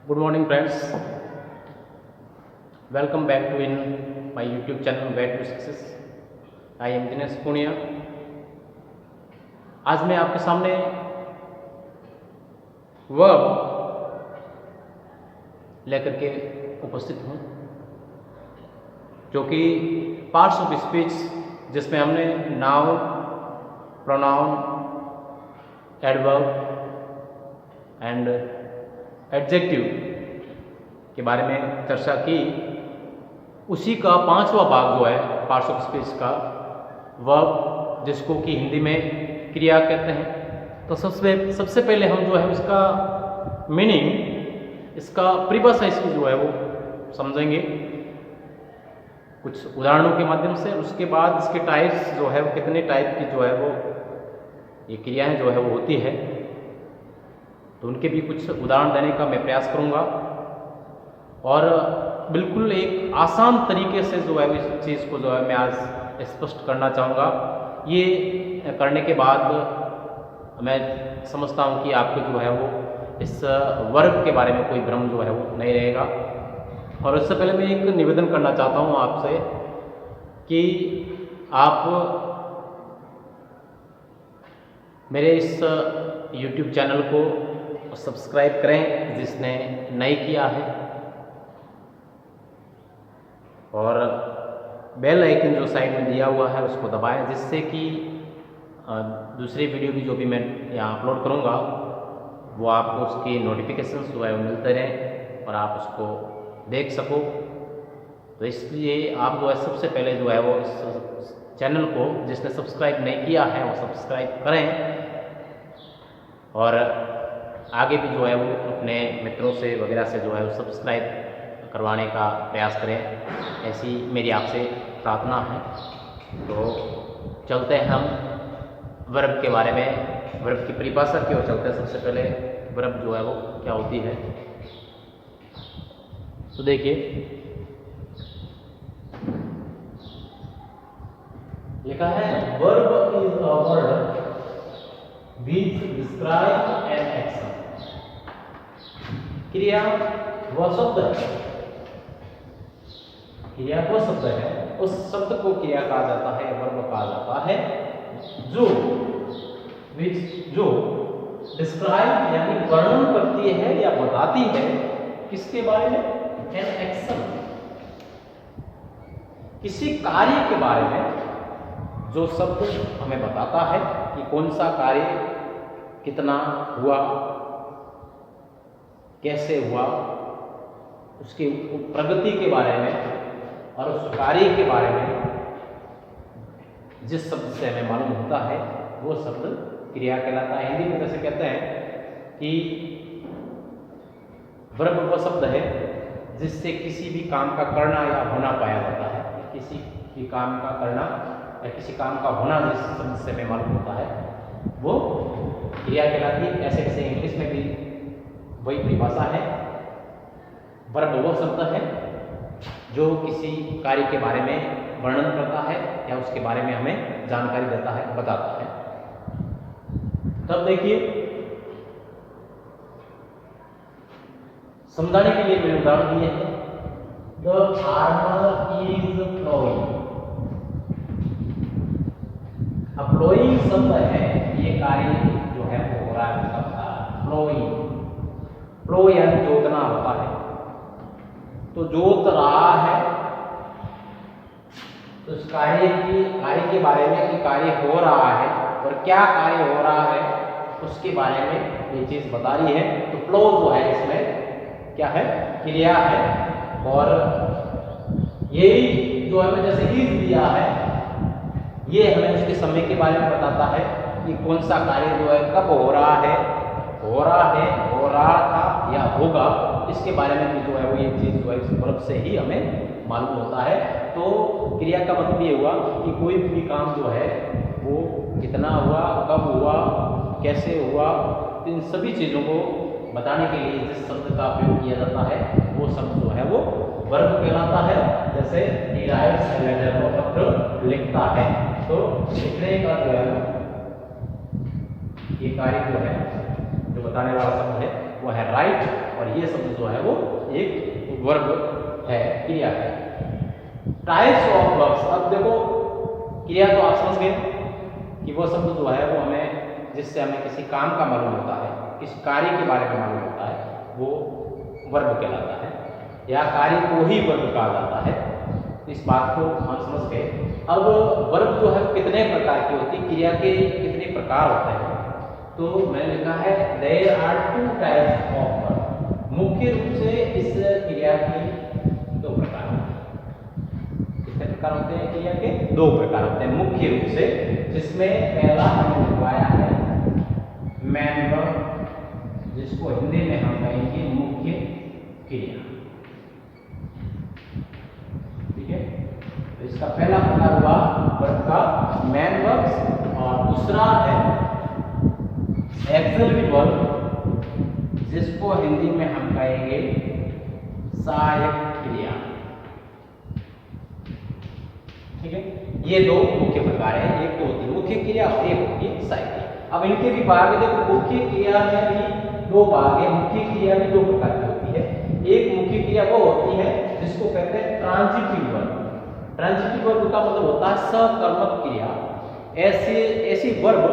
Good morning, friends. Welcome back to in my YouTube channel Way to Success. I am Dinesh Punia. आज मैं आपके सामने verb लेकर के उपस्थित हूँ, जो कि पार्ट्स ऑफ स्पीच जिसमें हमने noun, pronoun, adverb and adjective के बारे में चर्चा की, उसी का पांचवा भाग जो है पार्ट्स ऑफ स्पीच का वर्ब, जिसको कि हिंदी में क्रिया कहते हैं। तो सबसे पहले हम जो है उसका मीनिंग, इसका परिभाषा इसकी जो है वो समझेंगे कुछ उदाहरणों के माध्यम से। उसके बाद इसके टाइप्स जो है वो कितने टाइप की जो है वो ये क्रियाएं जो है वो होती है, तो उनके भी कुछ उदाहरण देने का मैं प्रयास करूंगा और बिल्कुल एक आसान तरीके से जो है इस चीज़ को जो है मैं आज स्पष्ट करना चाहूँगा। ये करने के बाद मैं समझता हूँ कि आपको जो है वो इस वर्ग के बारे में कोई भ्रम जो है वो नहीं रहेगा। और उससे पहले मैं एक निवेदन करना चाहता हूँ आपसे कि आप मेरे इस YouTube चैनल को सब्सक्राइब करें जिसने नहीं किया है, और बेल आइकन जो साइड में दिया हुआ है उसको दबाएं, जिससे कि दूसरी वीडियो भी जो भी मैं यहाँ अपलोड करूँगा वो आपको उसकी नोटिफिकेशंस जो है वो मिलते रहें और आप उसको देख सको। तो इसलिए आप जो है सबसे पहले जो है वो इस चैनल को जिसने सब्सक्राइब नहीं किया है वो सब्सक्राइब करें, और आगे भी जो है वो अपने मित्रों से वगैरह से जो है वो सब्सक्राइब करवाने का प्रयास करें, ऐसी मेरी आपसे प्रार्थना है। तो चलते हैं हम वर्ब के बारे में, वर्ब की परिभाषा की ओर चलते हैं। सबसे पहले वर्ब जो है वो क्या होती है, तो देखिए लिखा है verb is a word which describe an action। क्रिया वह शब्द है, क्रिया वह शब्द है, उस शब्द को क्रिया कहा जाता है, वर्ब कहा जाता है, जो डिस्क्राइब यानी वर्णन करती है या बताती है किसके बारे में, एन एक्शन, किसी कार्य के बारे में। जो शब्द हमें बताता है कि कौन सा कार्य कितना हुआ, कैसे हुआ, उसकी प्रगति के बारे में और उस कार्य के बारे में जिस शब्द से हमें मालूम होता है वो शब्द क्रिया कहलाता है। हिंदी में जैसे कहते हैं कि वर्ब वह शब्द है जिससे किसी भी काम का करना या होना पाया जाता है। किसी भी काम का करना या किसी काम का होना जिस शब्द से हमें मालूम होता है वो क्रिया कहलाती है। ऐसे ऐसे इंग्लिश में भी वही परिभाषा है। वर्ब वह शब्द है जो किसी कार्य के बारे में वर्णन करता है या उसके बारे में हमें जानकारी देता है, बताता है। तब देखिए समझाने के लिए मैंने उदाहरण दिए हैं। The farmer is ploughing. अब प्लोइंग शब्द है, ये कार्य जो है वो हो रहा है, प्लोइंग, प्लो यानी जोतना होता है, तो जोत रहा है। तो इस कार्य के बारे में कि कार्य हो रहा है और क्या कार्य हो रहा है उसके बारे में ये चीज बता रही है। तो प्लो जो है इसमें क्या है, क्रिया है। और यही जो हमें जैसे इज दिया है, ये हमें उसके समय के बारे में बताता है कि कौन सा कार्य जो है कब हो रहा है, हो रहा था या होगा, इसके बारे में भी जो है वो ये चीज जो है इस वर्ब से ही हमें मालूम होता है। तो क्रिया का मतलब ये हुआ कि कोई भी काम जो है वो कितना हुआ, कब हुआ, कैसे हुआ, इन सभी चीजों को बताने के लिए जिस शब्द का उपयोग किया जाता है वो शब्द जो है वो वर्ब कहलाता है। जैसे he writes a letter, वो पत्र लिखता है, तो लिखने का जो है ये कार्य जो है जो बताने वाला शब्द है वो है राइट, और ये शब्द जो है वो एक वर्ब है, क्रिया है। टाइप्स ऑफ वर्ब्स, अब देखो क्रिया तो आप समझ गए कि वो शब्द जो है वो हमें, जिससे हमें किसी काम का मालूम होता है, किसी कार्य के बारे में मालूम होता है, वो वर्ब कहलाता है, या कार्य को ही वर्ब कहा जाता है। इस बात को हम समझ गए। अब वर्ब जो है कितने प्रकार की होती है, क्रिया के कितने प्रकार होते हैं, तो मैंने लिखा है there are 2 types of verb. मुख्य रूप से इस क्रिया के 2 प्रकार होते हैं। कितने प्रकार होते हैं क्रिया के? 2 प्रकार होते हैं मुख्य रूप से, जिसमें पहला हमने लिखवाया है मैन वर्ब, जिसको हिंदी में हम कहेंगे मुख्य क्रिया। ठीक है, तो इसका पहला प्रकार हुआ वर्ब का मैन वर्ब, और दूसरा है एक्सिलरी वर्ब, जिसको हिंदी में हम कहेंगे सहायक क्रिया। ठीक है, ये 2 मुख्य प्रकार है, एक तो होती है मुख्य क्रिया और एक होती है सहायक क्रिया। अब इनके भी भाग देखो, मुख्य क्रिया में भी 2 भाग है, मुख्य क्रिया भी 2 प्रकार की होती है। एक मुख्य क्रिया वो होती है जिसको कहते हैं ट्रांजिटिव वर्ब। ट्रांजिटिव वर्ब का मतलब होता है सकर्मक क्रिया, ऐसी वर्ब,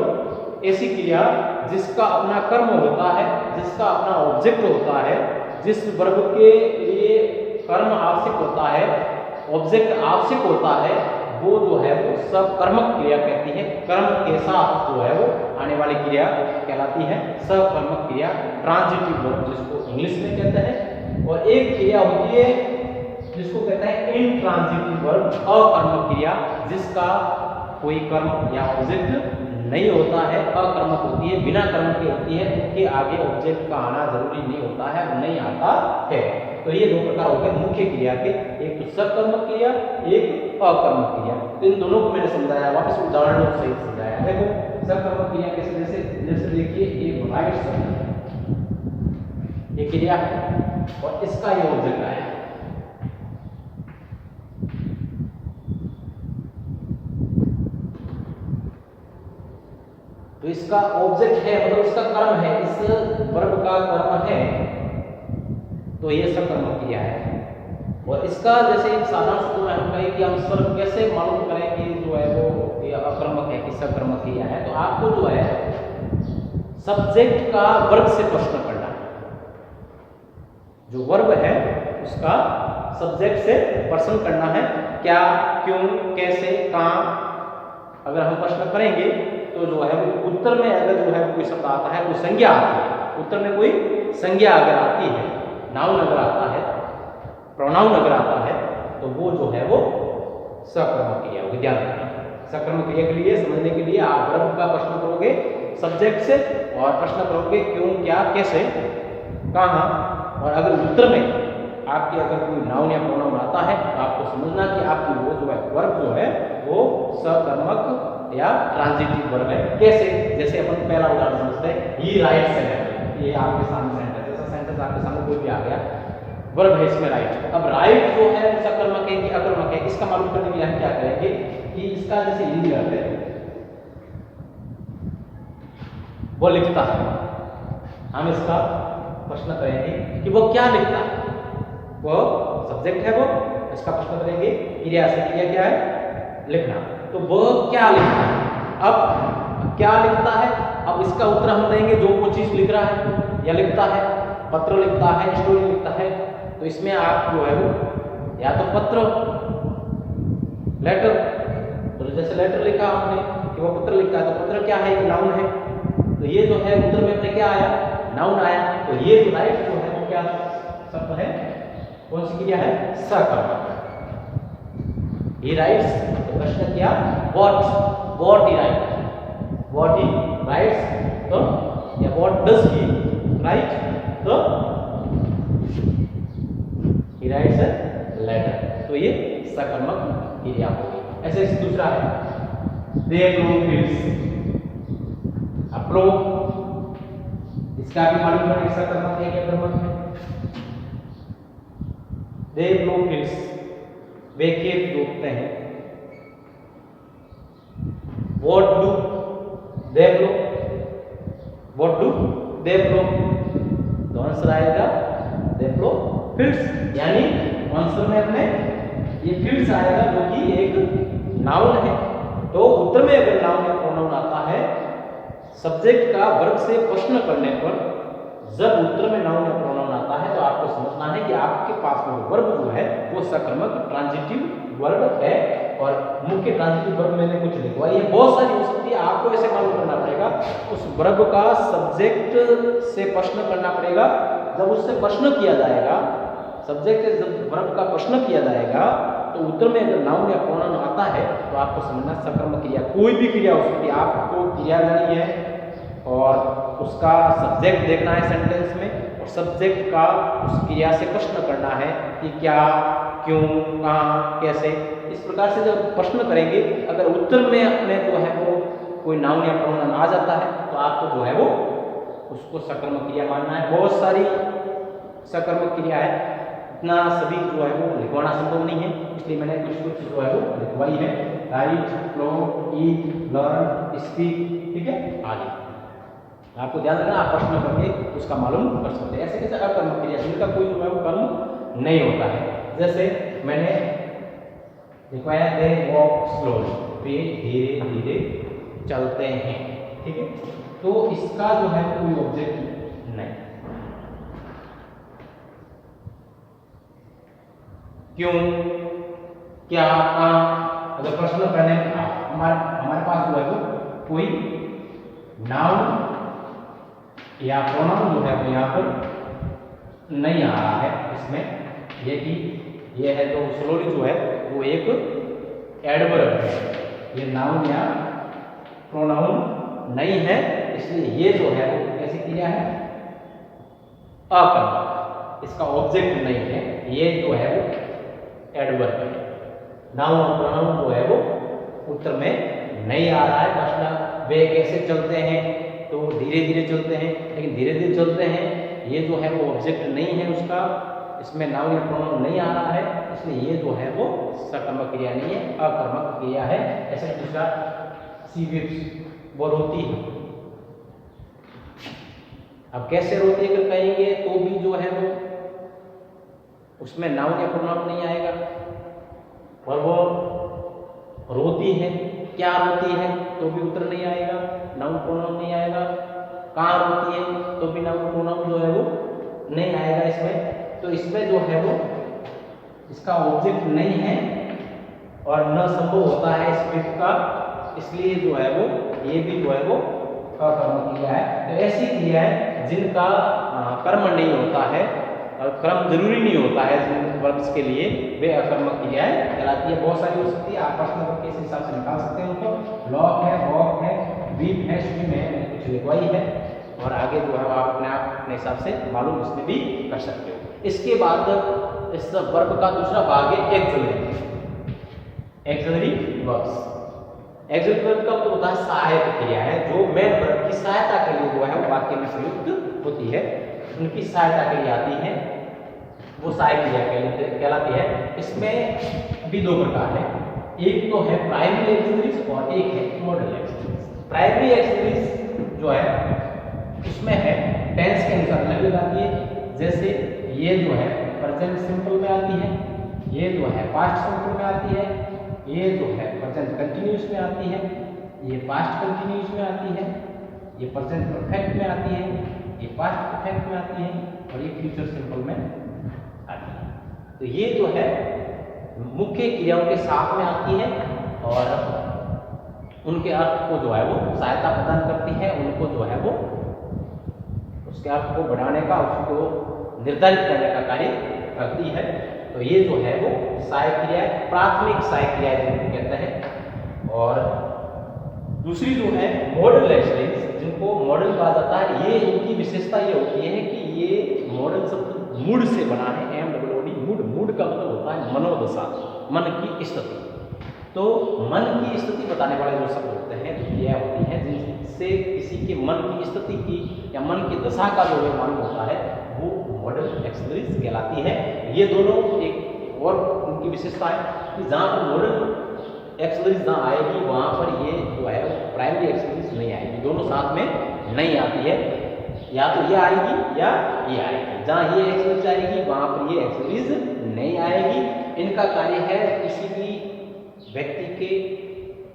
ऐसी क्रिया जिसका अपना कर्म होता है, जिसका अपना ऑब्जेक्ट होता है, जिस वर्ब के लिए कर्म आवश्यक होता है, ऑब्जेक्ट आवश्यक होता है, वो जो है वो सकर्मक क्रिया कहती है। कर्म के साथ जो है वो आने वाली क्रिया कहलाती है सकर्मक क्रिया, ट्रांजिटिव वर्ब जिसको इंग्लिश में कहते हैं। और एक क्रिया होती है जिसको कहते हैं इनट्रांजिटिव वर्ब, अकर्मक क्रिया, जिसका कोई कर्म या ऑब्जेक्ट नहीं होता है, अकर्मक होती है, बिना कर्म के होती है, उनके आगे ऑब्जेक्ट का आना जरूरी नहीं होता है, नहीं आता है। तो ये 2 प्रकार हो गए मुख्य क्रिया के, एक तो सकर्मक क्रिया, एक अकर्मक क्रिया। तो इन दोनों को मैंने समझाया, वापस उदाहरणों सहित समझाया। देखो सकर्मक क्रिया कैसे, जैसे देखिए एक राइट शब्द है, ये क्रिया है और इसका ये ऑब्जेक्ट आया, तो इसका ऑब्जेक्ट है, मतलब इसका कर्म है, इस वर्ब का कर्म है, तो ये सकर्मक क्रिया है। और इसका जैसे एक साधारण शब्द में हम कहें कि हम स्वर्ग कैसे मालूम करें कि जो है वो ये अकर्मक है कि सकर्मक क्रिया है, तो आपको जो है सब्जेक्ट का वर्ब से प्रश्न करना है। जो वर्ब है उसका सब्जेक्ट से प्रश्न करना है, क्या, क्यों, कैसे, कहां। अगर हम प्रश्न करेंगे तो जो है वो उत्तर में अगर जो है कोई शब्द आता है, कोई संज्ञा आती है, उत्तर में कोई संज्ञा अगर आती है, नाउन अगर आता है, प्रोनाउन अगर आता है, तो वो जो है वो सकर्मक क्रिया होगी। ध्यान रखना, सकर्मक क्रिया के लिए समझने के लिए आप वर्ब का प्रश्न करोगे सब्जेक्ट से, और प्रश्न करोगे क्यों, क्या, कैसे, कहां, और अगर उत्तर में आपके अगर कोई नाउन या प्रोनाउन आता है तो आपको समझना कि आपकी वो जो है वर्ब जो है वो सकर्मक या ट्रांजिटिव वर्ब है। कैसे, जैसे अपन पहला उदाहरण समझते हैं, ही राइट्स है, ये आपके सामने सेंटेंस, जैसा सेंटेंस आपके सामने कोई भी आ गया, वर्ब है इसमें राइट। अब राइट जो है सकर्मक है कि अकर्मक है, इसका मालूम करने के लिए हम क्या करेंगे कि इसका जैसे हिंदी अर्थ है वो लिखता है, हम इसका प्रश्न करेंगे कि वो क्या लिखता है, वो सब्जेक्ट है, वो इसका प्रश्न करेंगे क्रिया से, क्रिया क्या है, लिखना, तो वो क्या लिखता है। अब क्या लिखता है, अब इसका उत्तर हम देंगे जो वो चीज लिख रहा है या लिखता है, पत्र लिखता है, स्टोरी लिखता है, तो इसमें आप जो है वो या तो पत्र, लेटर, तो जैसे लेटर लिखा हमने कि वो पत्र लिखा है, तो पत्र क्या है, एक नाउन है, तो ये जो है उत्तर में अपने क्या आया, नाउन आया, तो ये जो राइट जो है वो क्या शब्द है, कौन सी क्रिया है, सकर्मक। ही राइट्स, तो प्रश्न किया व्हाट ही राइट्स, तो या व्हाट डज ही राइट, तो ही राइट्स अ लेटर, तो ये सकर्मक क्रिया होगी। ऐसे दूसरा है दे प्लो फील्ड्स, प्लो, इसका भी मालूम करें सकर्मक है क्या कर्मक है। दे प्लो फील्ड्स, वे खेत जोतते हैं। What do they blow? What do they blow? तो तो आंसर आएगा देख लो फिल्ड्स, यानी आंसर में अपने ये फिल्ड्स आएगा जो कि एक नाउन है। तो उत्तर में अगर नाउन या प्रोनाउन आता है सब्जेक्ट का वर्ब से प्रश्न करने पर, जब उत्तर में नाउन या प्रोनाउन आता है तो आपको समझना है कि आपके पास में वर्ब जो है वो सकर्मक ट्रांजिटिव वर्ब है। और मुख्य ट्रांजिटिव वर्ब मैंने कुछ लिखवाई है, बहुत सारी हो सकती है, आपको ऐसे मालूम करना पड़ेगा उस वर्ब का सब्जेक्ट से प्रश्न करना पड़ेगा। जब उससे प्रश्न किया जाएगा, सब्जेक्ट से जब वर्ब का प्रश्न किया जाएगा तो उत्तर में अगर नाउन या प्रोनाउन आता है तो आपको समझना सकर्मक क्रिया, कोई भी क्रिया हो सकती है, आपको क्रिया लेनी है और उसका सब्जेक्ट देखना है सेंटेंस में, और सब्जेक्ट का उस क्रिया से प्रश्न करना है कि क्या, क्यों, कहाँ, कैसे। इस प्रकार से जब प्रश्न करेंगे, अगर उत्तर में अपने जो है वो कोई नाउन या प्रोनाउन आ जाता है तो आपको जो है वो उसको सकर्मक क्रिया मानना है। बहुत सारी सकर्मक क्रिया है, इतना सभी जो है वो लिखवाना संभव नहीं है, इसलिए मैंने कुछ जो है वो लिखवाई है। राइट, फ्लो, ईट, लर्न, स्पीक, ठीक है, आगे आपको ध्यान रखना, आप प्रश्न करके उसका मालूम कर सकते हैं। ऐसे कैसे अकर्मक क्रिया जिनका कोई जो है वो कर्म नहीं होता है, जैसे मैंने लिखवाया दे वॉक स्लोली, वे धीरे धीरे चलते हैं, ठीक है, तो इसका जो है कोई ऑब्जेक्ट नहीं। क्यों, क्या, कहाँ, अगर प्रश्न करने हमारे पास जो है वो कोई नाउन या प्रोनाउन जो है वो यहाँ पर नहीं आ रहा है इसमें, ये कि ये है तो स्लोली जो है वो एक एडवर्ब है, ये नाउन या प्रोनाउन नहीं है, इसलिए ये जो है वो कैसी क्रिया है, अकर्मक, इसका ऑब्जेक्ट नहीं है, ये जो है वो एडवर्ब है। नाउन और प्रोनाउन जो है वो उत्तर में नहीं आ रहा है। प्रश्न वे कैसे चलते हैं, तो धीरे धीरे चलते हैं, लेकिन धीरे धीरे चलते हैं ये जो है वो ऑब्जेक्ट नहीं है उसका, इसमें नाउन या प्रोनाउन नहीं आ रहा है, इसलिए ये जो है वो सकर्मक क्रिया नहीं है, अकर्मक क्रिया है। ऐसे दूसरा सी विप्स, वो रोती है, अब कैसे रोती है अगर कहेंगे तो भी जो है वो उसमें नाउन या प्रोनाउन नहीं आएगा, और वो रोती है, क्या रोती है तो भी उत्तर नहीं आएगा, नाउन प्रोनाउन नहीं आएगा, कहाँ रोती है तो भी नाउन प्रोनाउन जो है वो नहीं आएगा इसमें। तो इसमें जो है वो इसका ऑब्जेक्ट नहीं है और न संभव होता है स्पीच का, इसलिए जो है वो ये भी जो है वो अकर्मक क्रिया है। तो ऐसी क्रिया है जिनका कर्म नहीं होता है और क्रम जरूरी नहीं होता है जिन वर्ब्स के लिए, वे अकर्मक क्रियाएं कहलाती है। बहुत सारी हो सकती है, आप प्रश्न करके इस हिसाब से निकाल सकते हैं उनको। लॉक है, वॉक है, वीप है, स्विम है, कुछ लिखवाई है, और आगे जो है आप अपने हिसाब से मालूम उसमें भी कर सकते हो। इसके बाद इस वर्ब का दूसरा भाग है axillary, axillary verbs. Axillary verb का तो होता है सहायक क्रिया है, जो मेन वर्ब की सहायता के लिए जो है वो वाक्य में प्रयुक्त होती है, उनकी सहायता के लिए आती है, वो सहायक क्रिया कहलाती है। इसमें भी दो प्रकार है, एक तो है प्राइमरी एक्सिलरीज और एक है मॉडल एक्सिलरीज। प्राइमरी एक्सिलरीज जो है उसमें है टेंस के अनुसार अलग आती है, जैसे ये जो है प्रेजेंट सिंपल में आती है, ये जो है पास्ट सिंपल में आती है, ये जो है प्रेजेंट कंटिन्यूअस में आती है, ये पास्ट कंटिन्यूअस में आती है, ये प्रेजेंट परफेक्ट में आती है, ये पास्ट परफेक्ट में आती है, और ये फ्यूचर सिंपल में आती है। तो ये जो है मुख्य क्रियाओं के साथ में आती है और उनके अर्थ को जो है वो सहायता प्रदान करती है, उनको जो है वो उसके अर्थ को बढ़ाने का, उसको निर्धारित करने का कार्य करती है। तो ये जो है वो सहायक क्रिया है, प्राथमिक सहायक क्रिया जिनको कहते हैं। और दूसरी जो है मॉडल एक्सिलरीज, जिनको मॉडल कहा जाता है, ये इनकी विशेषता ये होती है कि ये मॉडल शब्द मूड से बना है, MOOD, मूड। मूड का मतलब होता है मनोदशा, मन की स्थिति। तो मन की स्थिति बताने वाले जो शब्द होते हैं, क्रिया होती है जिनसे किसी के मन की स्थिति की या मन की दशा का जो है मालूम होता है, वो मॉडल एक्सिलरीज कहलाती है। ये दोनों एक और उनकी विशेषता है कि जहाँ पर मॉडल एक्सिलरीज जहाँ आएगी वहाँ पर ये जो है प्राइमरी एक्सिलरीज नहीं आएगी, दोनों साथ में नहीं आती है। या तो ये आएगी या ये आएगी। जहाँ ये एक्सिलरीज आएगी वहां पर ये एक्सिलरीज नहीं आएगी। इनका कार्य है किसी भी व्यक्ति के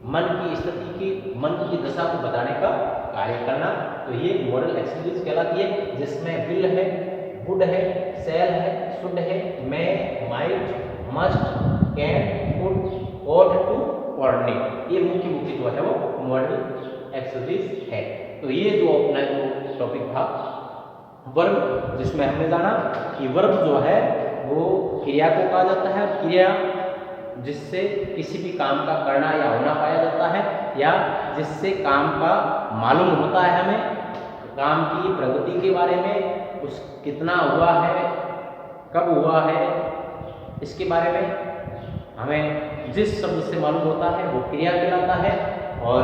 मन की स्थिति की, मन की दशा को बताने का कार्य करना। तो ये मॉडल एक्सिलरीज कहलाती है, जिसमें विल है, वुड है, सेल है, शुड है, may, might, must, can, could, ought to और need, ये मुख्य जो है वो मॉडल एक्सिलरीज है। तो ये जो अपना जो टॉपिक था वर्ब, जिसमें हमने जाना कि वर्ब जो है वो क्रिया को कहा जाता है। क्रिया जिससे किसी भी काम का करना या होना पाया जाता है, या जिससे काम का मालूम होता है हमें, काम की प्रगति के बारे में, उस कितना हुआ है, कब हुआ है, इसके बारे में हमें जिस शब्द से मालूम होता है वो क्रिया कहलाता है। और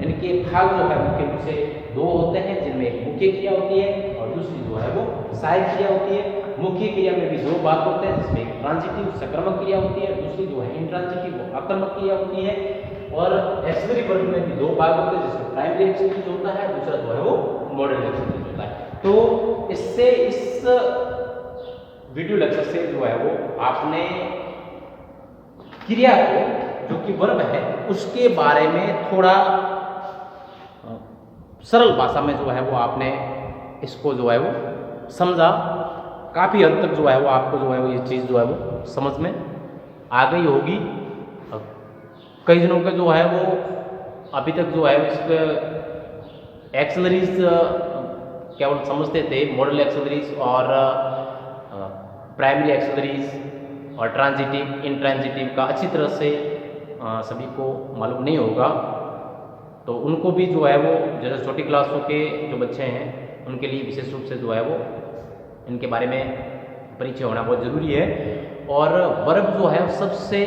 इनके भाग जो है मुख्य रूप से दो होते हैं, जिनमें एक मुख्य क्रिया होती है और दूसरी जो है वो सहायक क्रिया होती है। मुख्य क्रिया में भी दो भाग होते हैं, जिसमें एक ट्रांजिटिव सकर्मक क्रिया होती है, दूसरी जो है इंट्रांजिटिव वो आक्रमक क्रिया होती है। और एक्सिलरी वर्ब में भी दो भाग होते हैं, जिसमें प्राइमरी एक्सिलरीज होता है, दूसरा जो है वो मॉडल एक्सिलरीज होता है। तो इससे इस वीडियो लेक्चर से जो है वो आपने क्रिया को, जो कि वर्ब है, उसके बारे में थोड़ा सरल भाषा में जो है वो आपने इसको जो है वो समझा। काफ़ी हद तक जो है वो आपको जो है वो ये चीज़ जो है वो समझ में आ गई होगी। कई जनों के जो है वो अभी तक जो है इसके एक्सिलरीज केवल समझते थे, मॉडल एक्सिलरीज और प्राइमरी एक्सिलरीज और ट्रांजिटिव, इंट्रांजिटिव का अच्छी तरह से सभी को मालूम नहीं होगा। तो उनको भी जो है वो जैसे छोटी क्लासों के जो बच्चे हैं उनके लिए विशेष रूप से जो है वो इनके बारे में परिचय होना बहुत ज़रूरी है। और वर्ब जो है सबसे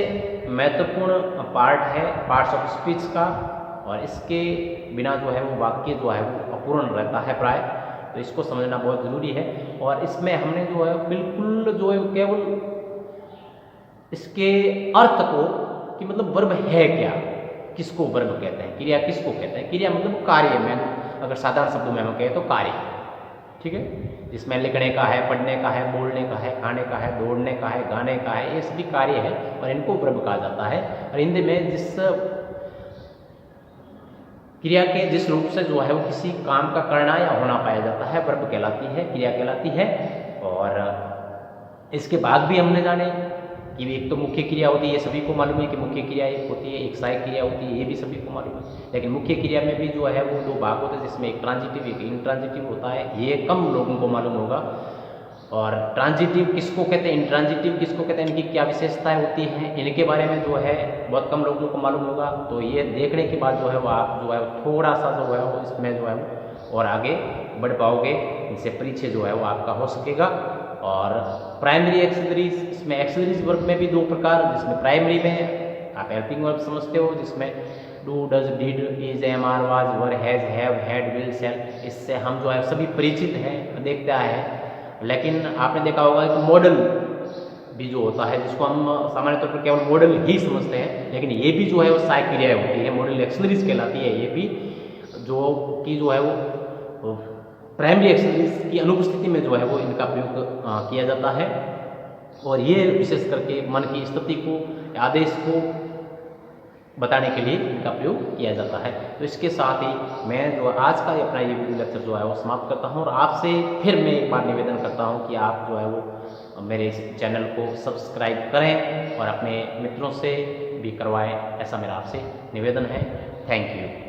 महत्वपूर्ण पार्ट है पार्ट्स ऑफ स्पीच का, और इसके बिना जो है वो वाक्य जो है वो अपूर्ण रहता है प्राय। तो इसको समझना बहुत ज़रूरी है। और इसमें हमने जो है बिल्कुल जो है केवल इसके अर्थ को कि मतलब वर्ब है क्या, किसको वर्ब कहते हैं, क्रिया किसको कहते हैं। क्रिया मतलब कार्य में, अगर साधारण शब्दों में हम कहें तो कार्य, ठीक है, जिसमें लिखने का है, पढ़ने का है, बोलने का है, खाने का है, दौड़ने का है, गाने का है, ये सभी कार्य है और इनको वर्ब कहा जाता है। और हिंदी में जिस क्रिया के जिस रूप से जो है वो किसी काम का करना या होना पाया जाता है वर्ब कहलाती है, क्रिया कहलाती है। और इसके बाद भी हमने जाने कि एक तो मुख्य क्रिया होती है, ये सभी को मालूम है कि मुख्य क्रिया एक होती है, एक सहायक क्रिया होती है, ये भी सभी को मालूम है। लेकिन मुख्य क्रिया में भी जो है वो दो भाग होते हैं, जिसमें एक ट्रांजिटिव एक इंट्रांजिटिव होता है, ये कम लोगों को मालूम होगा। और ट्रांजिटिव किसको कहते हैं, इंट्रांजिटिव किसको कहते हैं, इनकी क्या विशेषताएं होती हैं, इनके बारे में जो है बहुत कम लोगों को मालूम होगा। तो ये देखने के बाद जो है वो आप जो है थोड़ा सा जो है वो इसमें जो है वो और आगे बढ़ पाओगे, इनसे परिचय जो है वो आपका हो सकेगा। और प्राइमरी एक्सिलरीज, इसमें एक्सिलरीज वर्ब में भी दो प्रकार, जिसमें प्राइमरी में आप हेल्पिंग वर्ब समझते हो, जिसमें do, does, did, is, am, are, was, were, has, have, had, will, shall, इससे हम जो है सभी परिचित हैं, देखते आए हैं। लेकिन आपने देखा होगा कि मॉडल भी जो होता है, जिसको हम सामान्य तौर पर केवल मॉडल ही समझते हैं, लेकिन ये भी जो है वो सहायक क्रिया होती है, मॉडल एक्सिलरीज कहलाती है ये भी, जो कि जो है वो प्राइमरी एक्सिलरीज की अनुपस्थिति में जो है वो इनका प्रयोग किया जाता है। और ये विशेष करके मन की स्थिति को, आदेश को बताने के लिए इनका प्रयोग किया जाता है। तो इसके साथ ही मैं जो आज का अपना ये वीडियो लेक्चर जो है वो समाप्त करता हूँ। और आपसे फिर मैं एक बार निवेदन करता हूँ कि आप जो है वो मेरे इस चैनल को सब्सक्राइब करें और अपने मित्रों से भी करवाएं, ऐसा मेरा आपसे निवेदन है। Thank you.